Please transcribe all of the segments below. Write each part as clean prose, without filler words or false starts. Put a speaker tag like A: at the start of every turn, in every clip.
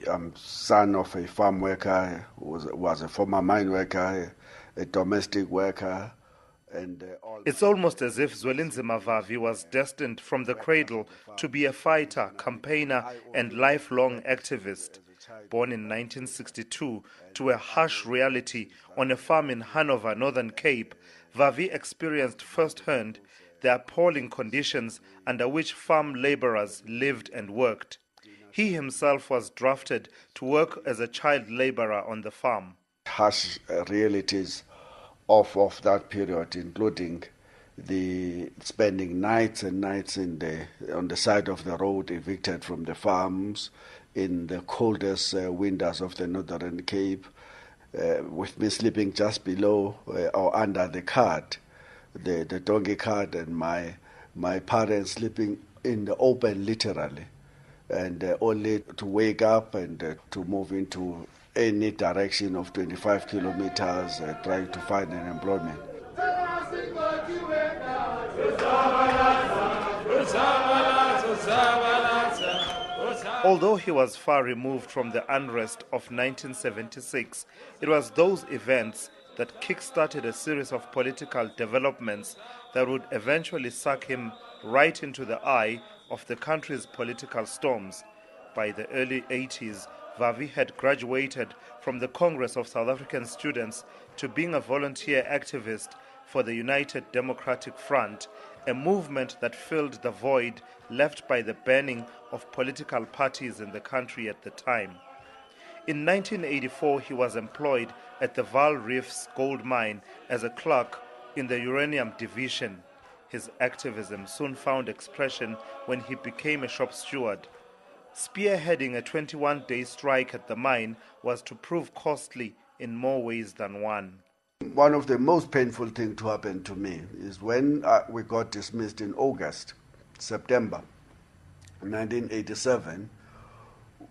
A: I'm son of a farm worker, was a former mine worker, a domestic worker.
B: It's almost as if Zwelinzima Vavi was destined from the cradle to be a fighter, campaigner, and lifelong activist. Born in 1962 to a harsh reality on a farm in Hanover, Northern Cape, Vavi experienced firsthand the appalling conditions under which farm laborers lived and worked. He himself was drafted to work as a child laborer on the farm.
A: Harsh realities of that period, including the spending nights and nights on the side of the road, evicted from the farms, in the coldest winters of the Northern Cape, with me sleeping just below or under the cart, the donkey cart, and my parents sleeping in the open, literally, and only to wake up and to move into any direction of 25 kilometers, trying to find an employment.
B: Although he was far removed from the unrest of 1976, it was those events that kick-started a series of political developments that would eventually suck him right into the eye of the country's political storms. By the early 80s, Vavi had graduated from the Congress of South African Students to being a volunteer activist for the United Democratic Front, a movement that filled the void left by the banning of political parties in the country at the time. In 1984, he was employed at the Vaal Reefs gold mine as a clerk in the uranium division. His activism soon found expression when he became a shop steward. Spearheading a 21-day strike at the mine was to prove costly in more ways than one.
A: One of the most painful things to happen to me is when we got dismissed in September 1987.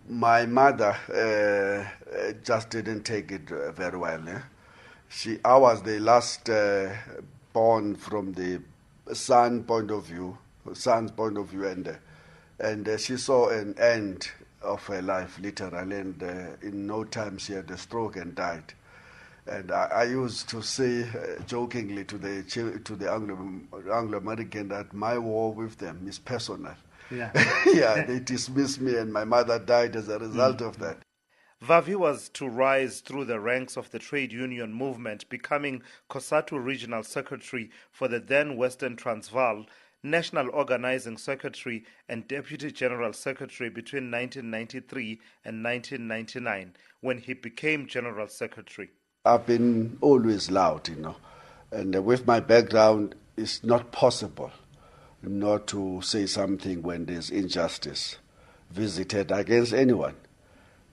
A: My mother just didn't take it very well. I was the last born from the son's point of view, and she saw an end of her life, literally, and in no time she had a stroke and died. And I used to say jokingly to the Anglo-American that my war with them is personal.
B: Yeah.
A: Yeah, they dismissed me and my mother died as a result of that.
B: Vavi was to rise through the ranks of the trade union movement, becoming COSATU Regional Secretary for the then Western Transvaal, National Organizing Secretary and Deputy General Secretary between 1993 and 1999, when he became General Secretary.
A: I've been always loud, and with my background, it's not possible not to say something when there's injustice visited against anyone.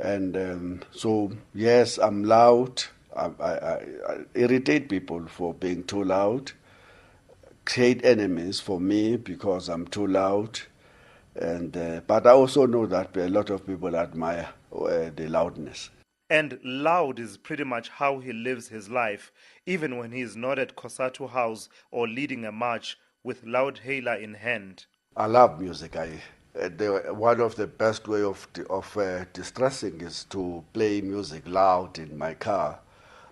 A: And so, yes, I'm loud. I irritate people for being too loud, create enemies for me because I'm too loud. But I also know that a lot of people admire the loudness.
B: And loud is pretty much how he lives his life, even when he is not at COSATU House or leading a march with loudhailer in hand.
A: I love music. One of the best way of distressing is to play music loud in my car.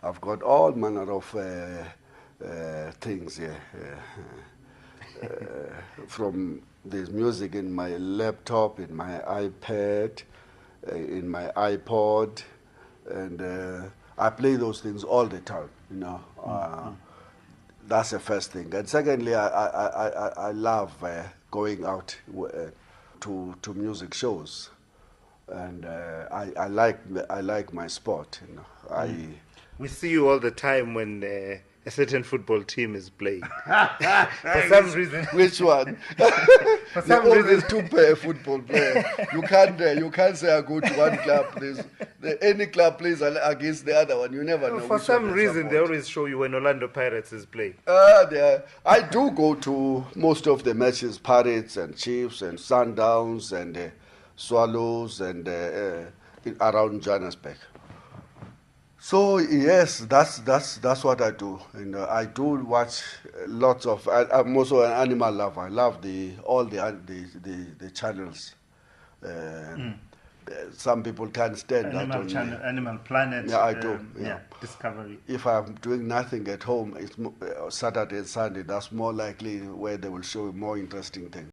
A: I've got all manner of things here. From there's music in my laptop, in my iPad, in my iPod, and I play those things all the time. That's the first thing. And secondly, I love going out to music shows, and I like my sport.
B: We see you all the time when a certain football team is playing. For some reason.
A: Which one?
B: For some reason.
A: There's two football players. You can't say I go to one club. Any club plays against the other one. You never know.
B: For some reason, they always show you when Orlando Pirates is playing.
A: I do go to most of the matches, Pirates and Chiefs and Sundowns and Swallows and around Johannesburg. So yes, that's what I do. I do watch lots of. I'm also an animal lover. I love all the channels, some people can't stand that
B: Animal
A: on
B: Channel, Animal Planet.
A: Yeah, I do. Yeah.
B: Discovery.
A: If I'm doing nothing at home, it's Saturday and Sunday. That's more likely where they will show more interesting things.